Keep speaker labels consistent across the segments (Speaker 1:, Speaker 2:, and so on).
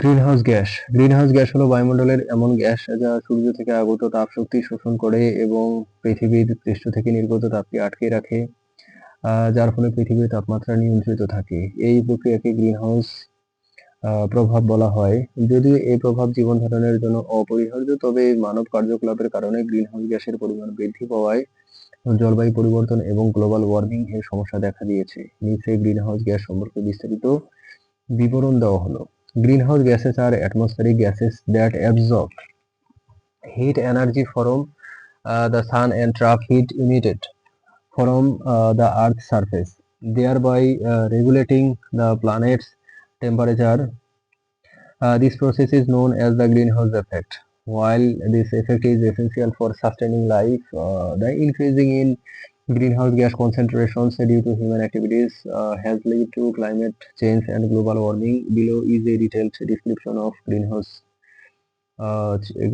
Speaker 1: Greenhouse gas হলো বায়ুমণ্ডলের এমন গ্যাস যা সূর্য থেকে আগত তাপ শক্তি শোষণ করে এবং পৃথিবীর পৃষ্ঠ থেকে নির্গত তাপকে আটকে রাখে, যার ফলে পৃথিবীর তাপমাত্রা নিয়ন্ত্রিত থাকে। এই প্রক্রিয়াকে গ্রিনহাউস প্রভাব বলা হয়। যদিও এই প্রভাব জীবন ধারণের জন্য অপরিহার্য, তবে মানব কার্যকলাপের কারণে গ্রিনহাউস গ্যাসের পরিমাণ বৃদ্ধি পাওয়ায় জলবায়ু পরিবর্তন এবং গ্লোবাল ওয়ার্মিং এর সমস্যা দেখা দিয়েছে। নিচে গ্রিনহাউস গ্যাস সম্পর্কে বিস্তারিত বিবরণ দেওয়া হলো। Greenhouse gases are atmospheric gases that absorb heat energy from the sun and trap heat emitted from the Earth's surface, thereby regulating the planet's temperature. This process is known as the greenhouse effect. While this effect is essential for sustaining life, the increasing in greenhouse gas concentrations due to human activities has led to climate change and global warming. Below is a detailed description of greenhouse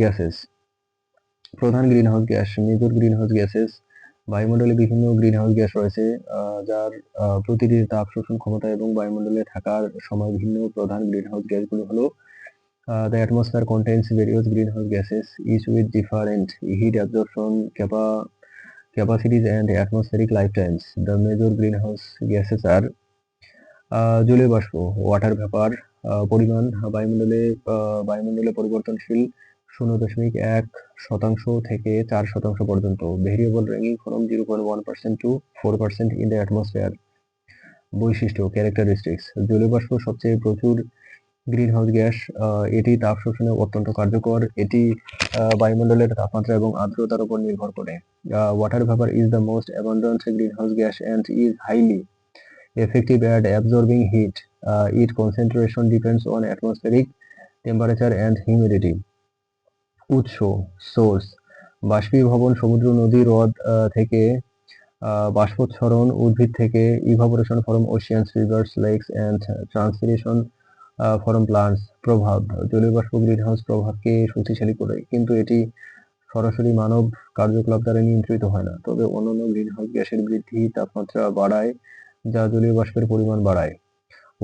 Speaker 1: gases. প্রধান greenhouse gas, major greenhouse gases. বায়ুমণ্ডলে বিভিন্ন greenhouse gas রয়েছে, যার প্রতিটির তাপ শোষণ ক্ষমতা এবং বায়ুমণ্ডলে থাকার সময় ভিন্ন। প্রধান গ্রিনহাউস গ্যাসগুলো হলো: the atmosphere contains various greenhouse gases, each with different heat absorption capacities and atmospheric lifetimes. The major greenhouse gases are জলীয় বাষ্প, ওয়াটার ভেপার। পরিমাণ: বায়ুমণ্ডলে পরিবর্তনশীল 0.1% থেকে 4% পর্যন্ত। Variable ranging from 0.1% to 4% in the atmosphere. বৈশিষ্ট্য: ক্যারেক্টারিস্টিক্স: জলীয় বাষ্প সবচেয়ে প্রচুর গ্রিনহাউস গ্যাস। এটি তাপ শোষণে অত্যন্ত কার্যকর। এটি বায়ুমণ্ডলের তাপমাত্রা এবং আর্দ্রতার উপর নির্ভর করে। Water vapour is the most abundant greenhouse gas and is highly effective at absorbing heat. Its concentration depends on atmospheric temperature and humidity. উৎস: সোর্স: বাষ্পীভবন, সমুদ্র, নদী, হ্রদ থেকে বাষ্পোচ্ছরণ, উদ্ভিদ থেকে evaporation from oceans, rivers, lakes and transpiration from plants. প্রভাব: জলীয় বাষ্প গ্রিনহাউস প্রভাবকে শক্তিশালী করে, কিন্তু এটি সরাসরি মানব কার্যকলাপ দ্বারা নিয়ন্ত্রিত হয় না। তবে অন্যান্য গ্রিনহাউস গ্যাসের বৃদ্ধি তাপমাত্রা বাড়ায়, যা জলীয় বাষ্পের পরিমাণ বাড়ায়।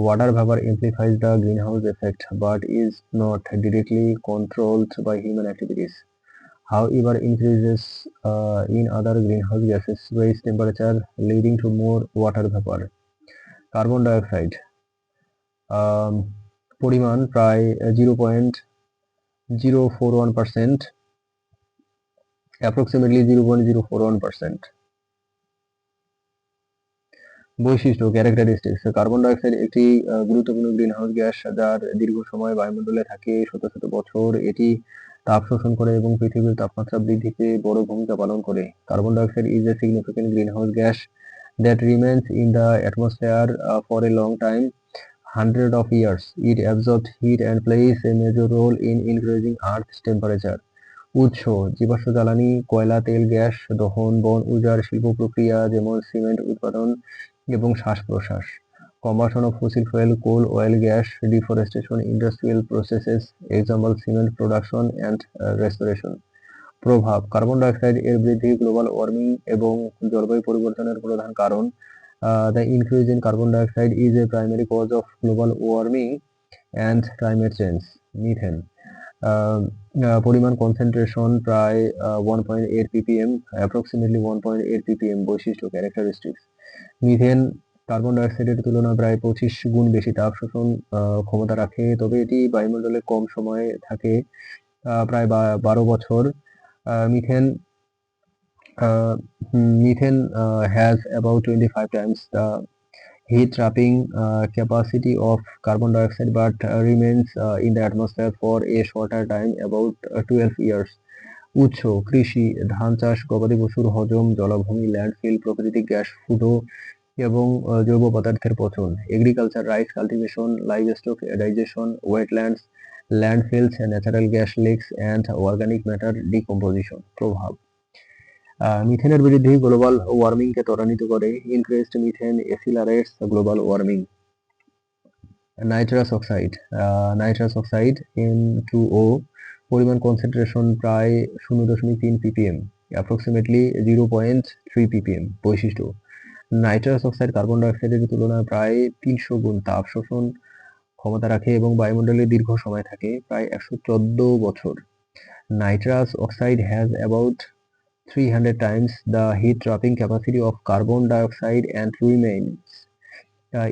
Speaker 1: Water vapor amplifies the greenhouse effect but is not directly controlled by human activities. However, increases in other greenhouse gases raise temperature, leading to more water vapor. Carbon dioxide পরিমাণ প্রায় 0.041%, approximately 0.041%. বৈশিষ্ট্য: ক্যারেক্টারিস্টিক্স: কার্বন ডাইঅক্সাইড একটি গুরুত্বপূর্ণ greenhouse gas যার দীর্ঘ সময় বায়ুমণ্ডলে থাকে, শত শত বছর। এটি তাপ শোষণ করে এবং পৃথিবীর তাপমাত্রা বৃদ্ধিতে বড় ভূমিকা পালন করে। Carbon dioxide is a significant greenhouse gas that remains in the atmosphere for a long time, hundred of years. It absorbs heat and plays a major role in increasing Earth's temperature. উৎস: জীবাশ্ম জ্বালানি, কয়লা, তেল, gas দহন, বন উজাড়, শিল্প প্রক্রিয়া যেমন সিমেন্ট উৎপাদন এবং শ্বাস-প্রশ্বাস। Combustion of fossil fuel, coal, oil, gas, deforestation, industrial processes, example cement production and restoration. প্রভাব: কার্বন ডাইঅক্সাইড এর বৃদ্ধি গ্লোবাল ওয়ার্মিং এবং জলবায়ু পরিবর্তনের প্রধান কারণ। The increase in carbon dioxide is a primary cause of global warming and climate change. Methane পরিমাণ: concentration প্রায় 1.8 ppm, approximately 1.8 ppm. বৈশিষ্ট্য: ক্যারেক্টারিস্টিক্স: মিথেন কার্বন ডাইঅক্সাইডের তুলনায় প্রায় 25 গুণ বেশি তাপ শোষণ ক্ষমতা রাখে, তবে এটি বায়ুমণ্ডলে কম সময় থাকে, প্রায় 12 বছর। Methane has about 25 times the heat trapping capacity of carbon dioxide but remains in the atmosphere for a shorter time, about 12 years. উৎস: কৃষি, ধান চাষ, গবাদি পশুর হজম, জলাভূমি, ল্যান্ডফিল, প্রাকৃতিক গ্যাস ফুটো এবং জৈব পদার্থের পচন। Agriculture, rice cultivation, livestock digestion, wetlands, landfills, natural gas leaks and organic matter decomposition. প্রভাব: মিথেনের বৃদ্ধি গ্লোবাল ওয়ার্মিংকে ত্বরান্বিত করে। Increased methane accelerates global warming. Nitrous oxide N2O পরিমাণ: কনসেন্ট্রেশন প্রায় 0.3 ppm, approximately 0.3 ppm. বৈশিষ্ট্য: নাইট্রাস অক্সাইড কার্বন ডাইঅক্সাইডের তুলনায় প্রায় 300 গুণ তাপ শোষণ ক্ষমতা রাখে এবং বায়ুমণ্ডলে দীর্ঘ সময় থাকে, প্রায় 114 বছর। Nitrous oxide has about 300 times the heat trapping capacity of carbon dioxide and remains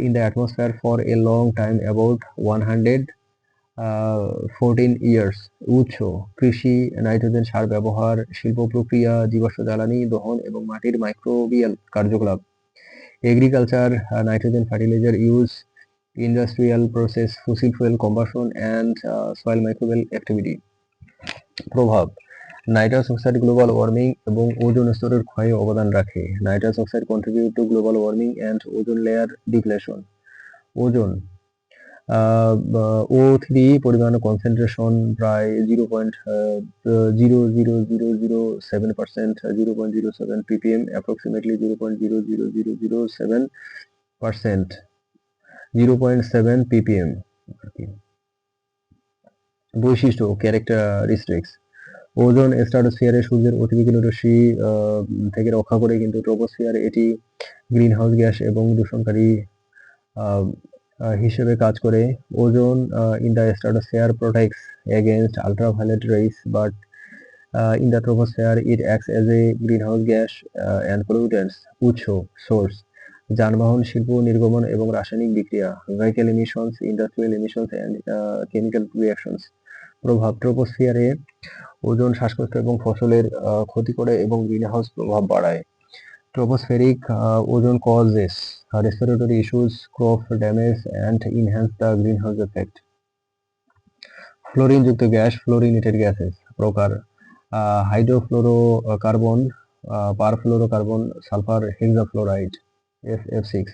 Speaker 1: in the atmosphere for a long time, about 114 years. উৎস: কৃষি, নাইট্রোজেন সার ব্যবহার, শিল্প প্রক্রিয়া, জীবাশ্ম জ্বালানি দহন এবং মাটির মাইক্রোবিয়াল কার্যকলাপ। Agriculture, nitrogen fertilizer use, industrial process, fossil fuel combustion and soil microbial activity. প্রভাব: নাইট্রাস অক্সাইড গ্লোবাল ওয়ার্মিং এবং ওজোন স্তরের ক্ষয়ে অবদান রাখে। Nitrous oxide contribute to global warming and ozone layer depletion. Ozone: O3 পরিমাণ concentration প্রায় 0.00007%, 0.07 ppm, approximately 0.00007%, 0.7 ppm। বৈশিষ্ট্য, characteristics: ozone স্ট্রাটোস্ফিয়ারে সূর্যের অতিবেগুনি রশ্মি থেকে রক্ষা করে, কিন্তু ট্রপোস্ফিয়ারে এটি গ্রিনহাউস গ্যাস এবং দূষণকারী হিসেবে কাজ করে। Ozone in the stratosphere protects against ultraviolet rays, but in the troposphere it acts as a greenhouse gas and pollutants. উৎস: সোর্স: যানবাহন, শিল্প নির্গমন এবং রাসায়নিক বিক্রিয়া, vehicle emissions, industrial emissions and chemical reactions. প্রভাব: ট্রপোস্ফিয়ারে ওজোন শ্বাসকষ্ট এবং ফসলের ক্ষতি করে এবং গ্রিনহাউস প্রভাব বাড়ায়। Tropospheric ozone causes respiratory issues, crop damage and enhance the greenhouse effect. Fluorine যুক্ত গ্যাস, ফ্লোরিনেটেড গ্যাসেস। প্রকার: hydrofluorocarbon, perfluorocarbon, sulphur hexafluoride SF6,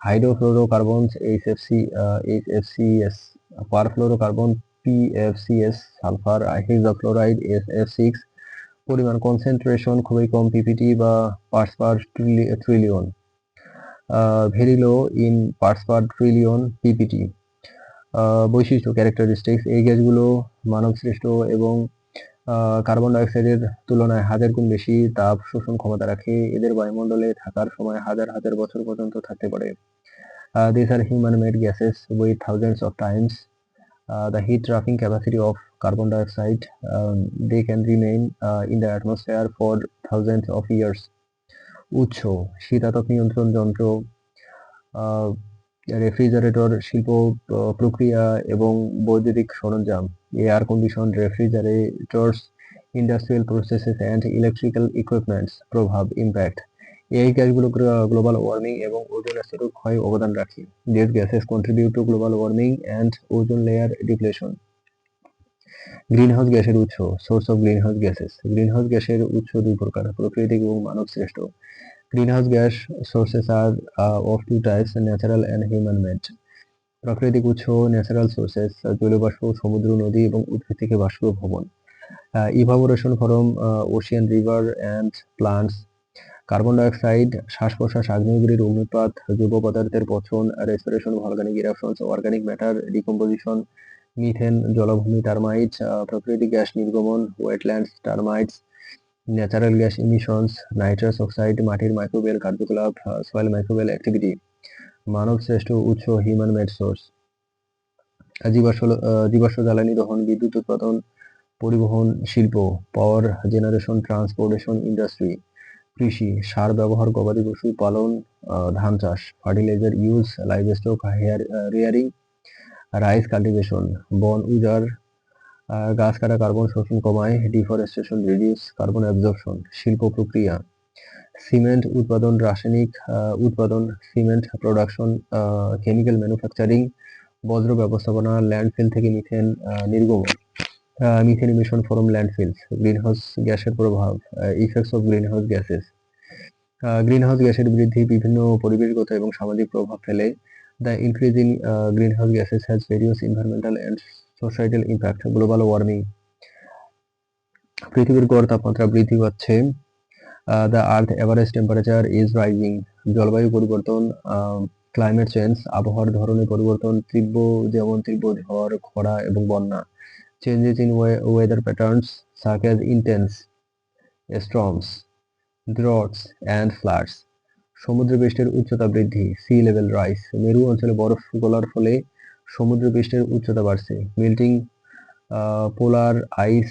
Speaker 1: hydrofluorocarbons HFCS, perfluorocarbon PFCS, sulphur hexafluoride SF6। পরিমাণ: কনসেন্ট্রেশন খুবই কম, ppT বা parts per trillion, very low in parts per trillion ppT। বৈশিষ্ট্য, characteristics: এই গ্যাসগুলো মানব সৃষ্ট এবং কার্বন ডাইঅক্সাইডের তুলনায় 1000 গুণ বেশি তাপ শোষণ ক্ষমতা রাখে। এদের বায়ুমণ্ডলে থাকার সময় হাজার হাজার বছর পর্যন্ত থাকতে পারে। These are human-made gases with thousands of times the heat trapping capacity of carbon dioxide. They can remain in the atmosphere for thousands of years. উৎস: শীতাতপ নিয়ন্ত্রণ যন্ত্র, রেফ্রিজারেটর, শিল্প প্রক্রিয়া এবং বৈদ্যুতিক সরঞ্জাম, air condition refrigerators, industrial processes and electrical equipments. প্রভাব, ইম্প্যাক্ট: এই গ্যাসগুলো গ্লোবাল ওয়ার্মিং এবং ওজোন স্তরের ক্ষয়ে অবদান রাখে। These gases contribute to global warming and ozone layer depletion. Greenhouse গ্যাসের উৎস, সোর্স অফ গ্রিনহাউস গ্যাসেস। গ্রিনহাউস গ্যাসের উৎস দুই প্রকার, প্রাকৃতিক এবং মানব সৃষ্ট। Greenhouse gas sources R of two types, natural and human made. প্রাকৃতিক উৎস, ন্যাচারাল সোর্সেস, জলবাষ্প, সমুদ্র, নদী এবং উদ্ভিদ থেকে বাষ্পীভবন। Evaporation from ocean, river and plants. Carbon dioxide, শ্বাস প্রশ্বাস, আগ্নেয়গিরির অগ্নুৎপাত, জৈব পদার্থের পচন, respiration, volcanic eruptions, organic matter decomposition. Methane, জলাভূমি টার্মাইটস, প্রাকৃতিক গ্যাস নির্গমন, wetlands termites. Natural gas emissions, nitrous oxide, মাটির মাইক্রোবিয়াল কার্যকলাপ, সয়েল মাইক্রোবিয়াল অ্যাক্টিভিটি। মানব শ্রেষ্ঠ উৎস, হিউম্যান মেড সোর্স। জীবাশ্ম জ্বালানি দহন, বিদ্যুৎ উৎপাদন, পরিবহন, শিল্প, পাওয়ার জেনারেশন, ট্রান্সপোর্টেশন, ইন্ডাস্ট্রি। কৃষি, সার ব্যবহার, গবাদি পশু পালন, ধান চাষ। Fertiliser use, livestock rearing, rice cultivation. বন উজাড়, গাছ কাটা কার্বন শোষণ কমায়। Deforestation reduce carbon absorption. শিল্প প্রক্রিয়া, সিমেন্ট উৎপাদন, রাসায়নিক উৎপাদন, সিমেন্ট প্রোডাকশন, কেমিক্যাল ম্যানুফ্যাকচারিং। বজ্র ব্যবস্থাপনা, ল্যান্ডফিল থেকে মিথেন নির্গমন। Methane emission from ল্যান্ডফিলস। গ্রিনহাউস গ্যাসের প্রভাব, ইফেক্টস অফ গ্রিনহাউস গ্যাসেস। গ্রিনহাউস গ্যাসের বৃদ্ধি বিভিন্ন পরিবেশগত এবং সামাজিক প্রভাব ফেলে। The increase in greenhouse gases has various environmental and societal impact. Global warming, পৃথিবীর গড় তাপমাত্রা বৃদ্ধি পাচ্ছে। The earth average temperature is rising. জলবায়ু পরিবর্তন, ক্লাইমেট চেঞ্জ, আবহাওয়ার ধরনের পরিবর্তন, যেমন তীব্র ঝড়, খরা এবং বন্যা। Changes in weather patterns such as intense storms, droughts and floods. সমুদ্রপৃষ্ঠের উচ্চতা বৃদ্ধি, সি লেভেল রাইজ। মেরু অঞ্চলে বরফ গলার ফলে সমুদ্র পৃষ্ঠের উচ্চতা বাড়ছে। Melting polar ice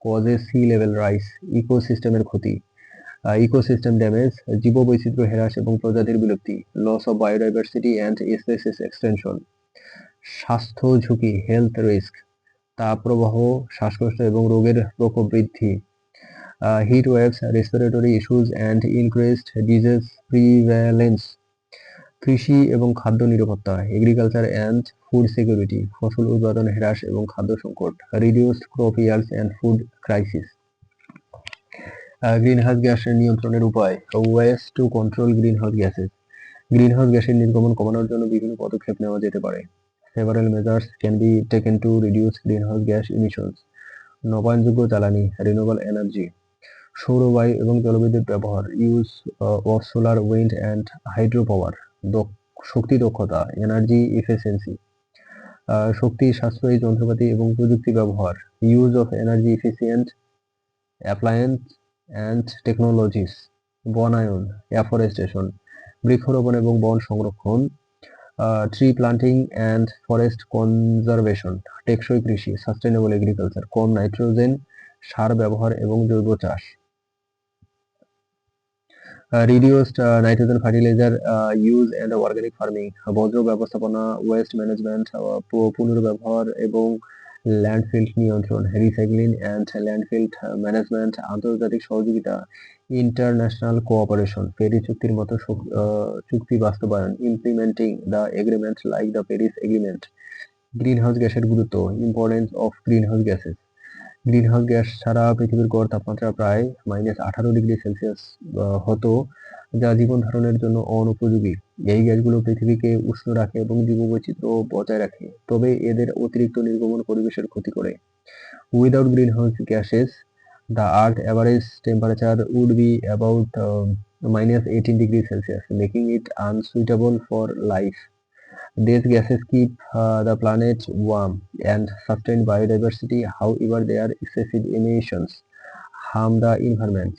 Speaker 1: causes sea level rise. ইকোসিস্টেমের ক্ষতি, ইকোসিস্টেম ড্যামেজ, জীববৈচিত্র্য হ্রাস এবং প্রজাতির বিলুপ্তি। Loss of biodiversity and species extension. স্বাস্থ্য ঝুঁকি, হেলথ রিস্ক, তাপপ্রবাহ, শ্বাসকষ্ট এবং রোগের প্রকোপ বৃদ্ধি। Heat waves, respiratory issues and increased disease prevalence. কৃষি এবং খাদ্য নিরাপত্তা, এগ্রিকালচার অ্যান্ড ফুড সিকিউরিটি, ফসল উৎপাদন হ্রাস এবং খাদ্য সংকট। Reduced crop yields and food crisis. Greenhouse gas নিয়ন্ত্রণের উপায়, ways to control greenhouse gases. গ্রিনহাউস গ্যাসের নির্গমন কমানোর জন্য বিভিন্ন পদক্ষেপ নেওয়া যেতে পারে। Several measures can be taken to reduce greenhouse gas emissions. নবায়নযোগ্য জ্বালানি, রিনিউয়েবল এনার্জি, সৌর বায়ু এবং জলবিদ্যুৎ ব্যবহার, use of solar, wind and hydro power. শক্তি দক্ষতা, এনার্জি এফিসিয়েন্সি, শক্তি সাশ্রয়ী যন্ত্রপাতি এবং প্রযুক্তি ব্যবহার, use of energy efficient appliance and technologies. বনায়ন, অ্যাফরেস্টেশন, বৃক্ষরোপণ এবং বন সংরক্ষণ, tree planting and forest conservation. টেকসই কৃষি, সাস্টেনেবল এগ্রিকালচার, কম নাইট্রোজেন সার ব্যবহার এবং জৈব চাষ। Reduced nitrogen fertiliser use and organic farming, বর্জ্য ব্যবস্থাপনা, ওয়েস্ট ম্যানেজমেন্ট, পুনর্ব্যবহার এবং ল্যান্ডফিল নিয়ন্ত্রণ। রিসাইক্লিং অ্যান্ড ল্যান্ডফিল ম্যানেজমেন্ট, আন্তর্জাতিক সহযোগিতা, ইন্টারন্যাশনাল কোঅপারেশন, প্যারিস চুক্তির মতো চুক্তি বাস্তবায়ন। Implementing the agreement like the Paris agreement. Greenhouse গ্যাসের গুরুত্ব, importance of greenhouse gases. Greenhouse gas ছাড়া পৃথিবীর গড় তাপমাত্রা প্রায় -18°C হতো, যা জীবন ধারণের জন্য অনুপযোগী। এই গ্যাসগুলো পৃথিবীকে উষ্ণ রাখে এবং জীববৈচিত্র্য বজায় রাখে, তবে এদের অতিরিক্ত নির্গমন পরিবেশের ক্ষতি করে। Without greenhouse gases, the Earth average temperature would be about -18°C, making it unsuitable for life. These gases keep the planet warm and sustain biodiversity. However, their excessive emissions harm the environment.